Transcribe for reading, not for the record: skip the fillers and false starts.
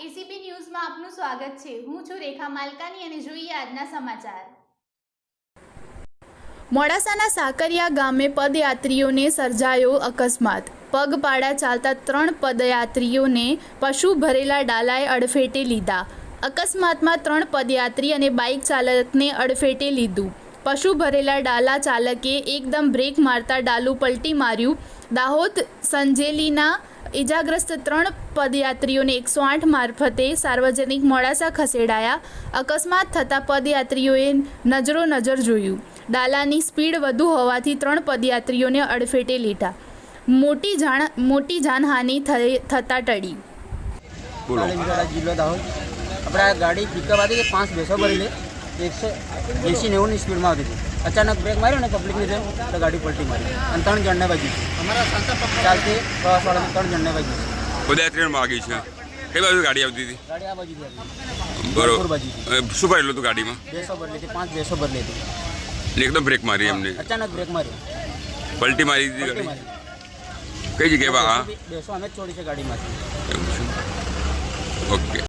ACP ન્યૂઝમાં આપનું સ્વાગત છે। હું છું રેખા માલકાની અને જોઈએ આજના સમાચાર। મોડાસાના સાકરિયા ગામે પદયાત્રીઓને સર્જાયો અકસ્માત। પગપાળા ચાલતા 3 પદયાત્રીઓને પશુ ભરેલા ડાલાએ અડફેટે લીધા। અકસ્માતમાં 3 પદયાત્રી અને બાઇક ચાલકને અડફેટે લીધું। પશુ ભરેલા ડાલા ચાલકે એકદમ બ્રેક મારતા ડાલું પલટી માર્યું। દાહોદ સંજેલીના ઇજાગ્રસ્ત 3 પદયાત્રીઓને 108 મારફતે સાર્વજનિક મોડાસા ખસેડાયા। અકસ્માત થતાં પદયાત્રીઓએ નજર જોયું। ડાલાની સ્પીડ વધુ હોવાથી 3 પદયાત્રીઓને અડફેટે લીધા। મોટી જાનહાનિ થતાં ટળી। જિલ્લો દાહોદ આપણે આ ગાડી પિકઅપ હતી 5 ભેંસો ભરી લે 180-90 ની સ્પીડમાં આવતી હતી। અચાનક બ્રેક માર્યો ને પબ્લિકની જેમ તો ગાડી પલટી મારી અને 3 જણને વાગી છે। અમારા ચાલતી પ્રવાસવાળાને 3 જણને વાગી છે। પદયાત્રીઓને વાગી છે। કઈ બાજુ ગાડી આવતી હતી? ગાડી આ બાજુથી આવી બરોબર। બાજુથી શું ભરેલું હતું ગાડીમાં? ભેંસો ભરી હતી 5 ભેંસો ભરી હતી। એકદમ બ્રેક મારી એમને? અચાનક બ્રેક માર્યો, પલટી મારી દીધી ગાડી? કઈ જગ્યાએ? ભેંસો અમે જ છોડી છે ગાડીમાંથી। ઓકે।